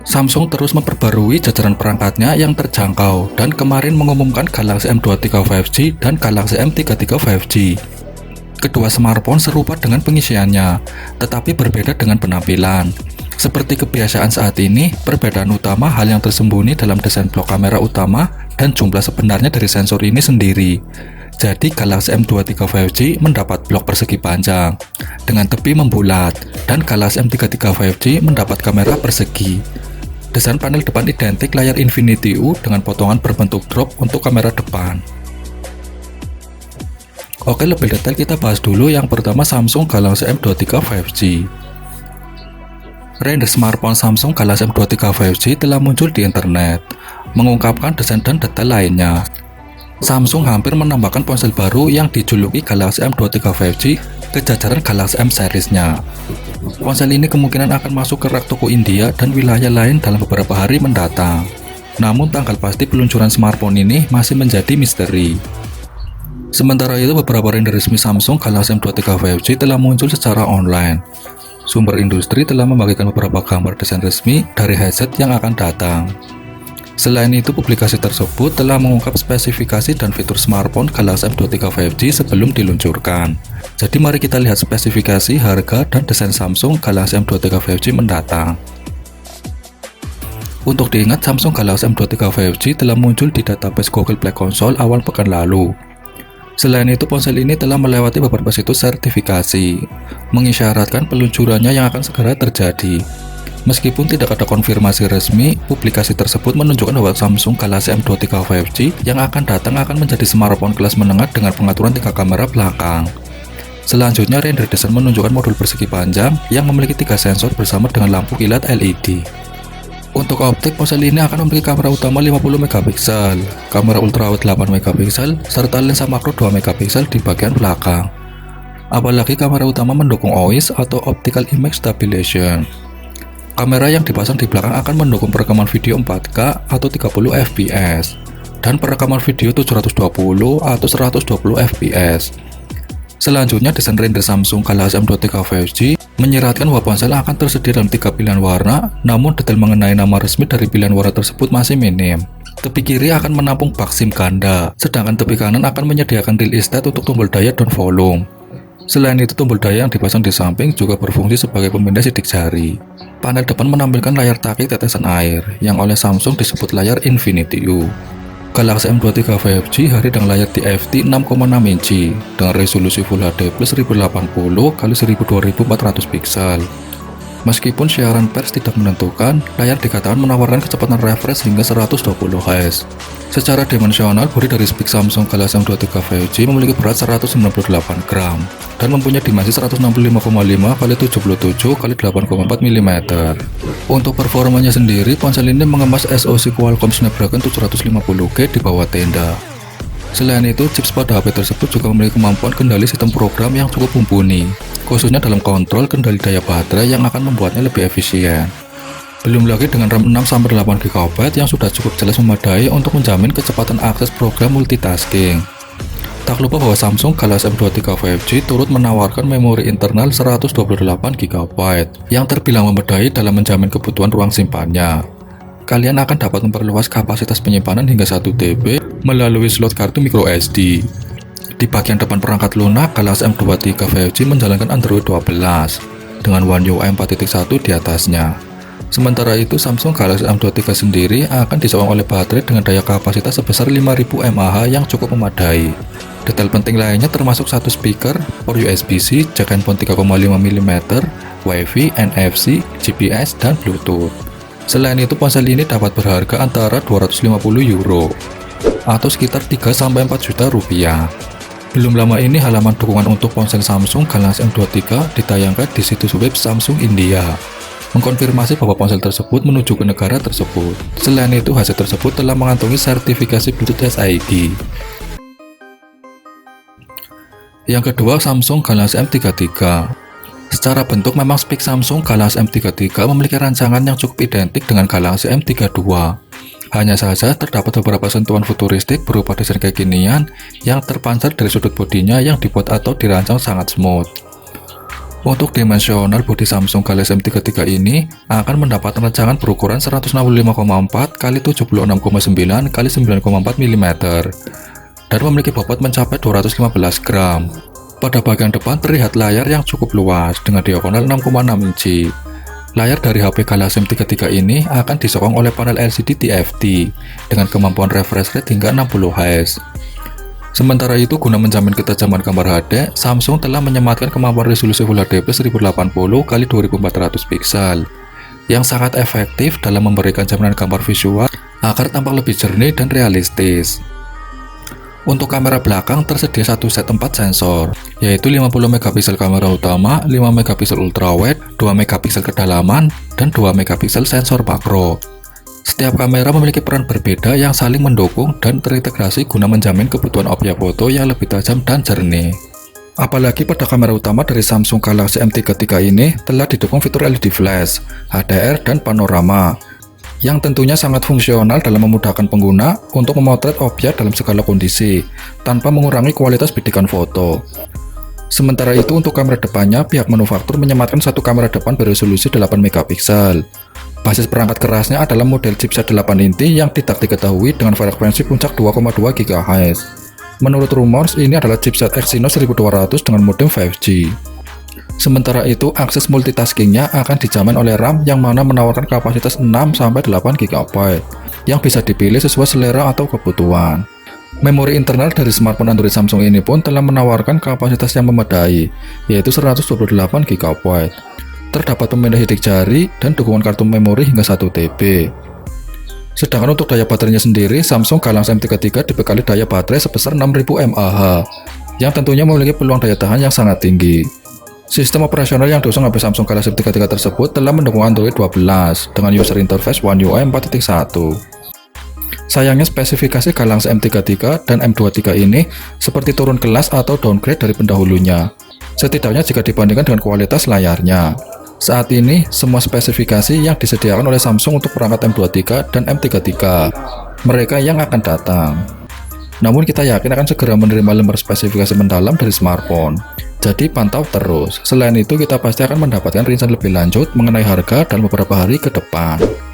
Samsung terus memperbarui jajaran perangkatnya yang terjangkau dan kemarin mengumumkan Galaxy M23 5G dan Galaxy M33 5G. Kedua smartphone serupa dengan pengisiannya, tetapi berbeda dengan penampilan. Seperti kebiasaan saat ini, perbedaan utama hal yang tersembunyi dalam desain blok kamera utama dan jumlah sebenarnya dari sensor ini sendiri. Jadi Galaxy M23 5G mendapat blok persegi panjang dengan tepi membulat dan Galaxy M33 5G mendapat kamera persegi. Desain panel depan identik layar Infinity U dengan potongan berbentuk drop untuk kamera depan. Oke, lebih detail kita bahas dulu yang pertama Samsung Galaxy M23 5G. Render smartphone Samsung Galaxy M23 5G telah muncul di internet, mengungkapkan desain dan detail lainnya. Samsung hampir menambahkan ponsel baru yang dijuluki Galaxy M23 5G ke jajaran Galaxy M series-nya. Ponsel ini kemungkinan akan masuk ke rak toko India dan wilayah lain dalam beberapa hari mendatang. Namun tanggal pasti peluncuran smartphone ini masih menjadi misteri. Sementara itu, beberapa render resmi Samsung Galaxy M23 5G telah muncul secara online. Sumber industri telah membagikan beberapa gambar desain resmi dari headset yang akan datang. Selain itu, publikasi tersebut telah mengungkap spesifikasi dan fitur smartphone Galaxy M23 5G sebelum diluncurkan. Jadi mari kita lihat spesifikasi, harga, dan desain Samsung Galaxy M23 5G mendatang. Untuk diingat, Samsung Galaxy M23 5G telah muncul di database Google Play Console awal pekan lalu. Selain itu, ponsel ini telah melewati beberapa situs sertifikasi, mengisyaratkan peluncurannya yang akan segera terjadi. Meskipun tidak ada konfirmasi resmi, publikasi tersebut menunjukkan bahwa Samsung Galaxy M23 5G yang akan datang akan menjadi smartphone kelas menengah dengan pengaturan 3 kamera belakang. Selanjutnya, render desain menunjukkan modul persegi panjang yang memiliki 3 sensor bersama dengan lampu kilat LED. Untuk optik, ponsel ini akan memiliki kamera utama 50 megapiksel, kamera ultrawide 8 megapiksel, serta lensa makro 2 megapiksel di bagian belakang. Apalagi kamera utama mendukung OIS atau Optical Image Stabilization. Kamera yang dipasang di belakang akan mendukung perekaman video 4K atau 30 fps dan perekaman video 720 atau 120 fps. Selanjutnya, desain render Samsung Galaxy M23 5G menyiratkan bahwa ponsel akan tersedia dalam 3 pilihan warna, namun detail mengenai nama resmi dari pilihan warna tersebut masih minim. Tepi kiri akan menampung bak SIM ganda, sedangkan tepi kanan akan menyediakan real estate untuk tombol daya dan volume. Selain itu, tombol daya yang dipasang di samping juga berfungsi sebagai pemindai sidik jari. Panel depan menampilkan layar takik tetesan air, yang oleh Samsung disebut layar Infinity U. Galaxy M23 5G hadir dengan layar TFT 6,6 inci dengan resolusi Full HD plus 1080x12400 pixel. Meskipun siaran pers tidak menentukan, layar dikatakan menawarkan kecepatan refresh hingga 120 Hz. Secara dimensional, bodi dari speak Samsung Galaxy M23 5G memiliki berat 198 gram dan mempunyai dimensi 165,5x77x8,4 mm. Untuk performanya sendiri, ponsel ini mengemas SoC Qualcomm Snapdragon 750G di bawah tenda. Selain itu, chips pada HP tersebut juga memiliki kemampuan kendali sistem program yang cukup mumpuni, khususnya dalam kontrol kendali daya baterai yang akan membuatnya lebih efisien. Belum lagi dengan RAM 6-8GB yang sudah cukup jelas memadai untuk menjamin kecepatan akses program multitasking. Tak lupa bahwa Samsung Galaxy M23 5G turut menawarkan memori internal 128GB yang terbilang memadai dalam menjamin kebutuhan ruang simpannya. Kalian akan dapat memperluas kapasitas penyimpanan hingga 1 TB melalui slot kartu microSD. Di bagian depan perangkat lunak, Galaxy M23 5G menjalankan Android 12 dengan One UI 4.1 di atasnya. Sementara itu, Samsung Galaxy M23 sendiri akan disokong oleh baterai dengan daya kapasitas sebesar 5000 mAh yang cukup memadai. Detail penting lainnya termasuk satu speaker, port USB-C, jack handphone 3,5 mm, Wi-Fi, NFC, GPS, dan Bluetooth. Selain itu, ponsel ini dapat berharga antara €250 atau sekitar 3-4 juta rupiah. Belum lama ini halaman dukungan untuk ponsel Samsung Galaxy M23 ditayangkan di situs web Samsung India, mengkonfirmasi bahwa ponsel tersebut menuju ke negara tersebut. Selain itu, hasil tersebut telah mengantongi sertifikasi Bluetooth SID. Yang kedua, Samsung Galaxy M33. Secara bentuk memang spek Samsung Galaxy M33 memiliki rancangan yang cukup identik dengan Galaxy M32. Hanya saja terdapat beberapa sentuhan futuristik berupa desain kekinian yang terpancar dari sudut bodinya yang dibuat atau dirancang sangat smooth. Untuk dimensional bodi Samsung Galaxy M33 ini akan mendapat rancangan berukuran 165,4 x 76,9 x 9,4 mm dan memiliki bobot mencapai 215 gram. Pada bagian depan terlihat layar yang cukup luas dengan diagonal 6,6 inci. Layar dari HP Galaxy M33 ini akan disokong oleh panel LCD TFT dengan kemampuan refresh rate hingga 60 Hz. Sementara itu, guna menjamin ketajaman gambar HD, Samsung telah menyematkan kemampuan resolusi Full HD Plus 1080 x 2400 pixel yang sangat efektif dalam memberikan jaminan gambar visual agar tampak lebih jernih dan realistis. Untuk kamera belakang tersedia satu set 4 sensor, yaitu 50 megapiksel kamera utama, 5 megapiksel ultrawide, 2 megapiksel kedalaman, dan 2 megapiksel sensor makro. Setiap kamera memiliki peran berbeda yang saling mendukung dan terintegrasi guna menjamin kebutuhan objek foto yang lebih tajam dan jernih. Apalagi pada kamera utama dari Samsung Galaxy M33 ini telah didukung fitur LED flash, HDR, dan panorama, yang tentunya sangat fungsional dalam memudahkan pengguna untuk memotret objek dalam segala kondisi tanpa mengurangi kualitas bidikan foto. Sementara itu, untuk kamera depannya, pihak manufaktur menyematkan satu kamera depan beresolusi 8 megapiksel. Basis perangkat kerasnya adalah model chipset 8 inti yang tidak diketahui dengan frekuensi puncak 2,2 GHz. Menurut rumors, ini adalah chipset Exynos 1200 dengan modem 5G. Sementara itu, akses multitaskingnya akan dijamin oleh RAM yang mana menawarkan kapasitas 6-8 GB yang bisa dipilih sesuai selera atau kebutuhan. Memori internal dari smartphone Android Samsung ini pun telah menawarkan kapasitas yang memadai, yaitu 128 GB. Terdapat pemindah sidik jari dan dukungan kartu memori hingga 1 TB. Sedangkan untuk daya baterainya sendiri, Samsung Galaxy M33 dibekali daya baterai sebesar 6000 mAh, yang tentunya memiliki peluang daya tahan yang sangat tinggi. Sistem operasional yang diusung HP Samsung Galaxy M33 tersebut telah mendukung Android 12 dengan user interface One UI 4.1. Sayangnya spesifikasi Galaxy M33 dan M23 ini seperti turun kelas atau downgrade dari pendahulunya, setidaknya jika dibandingkan dengan kualitas layarnya. Saat ini, semua spesifikasi yang disediakan oleh Samsung untuk perangkat M23 dan M33, mereka yang akan datang. Namun kita yakin akan segera menerima lembar spesifikasi mendalam dari smartphone. Jadi pantau terus. Selain itu, kita pasti akan mendapatkan rincian lebih lanjut mengenai harga dalam beberapa hari ke depan.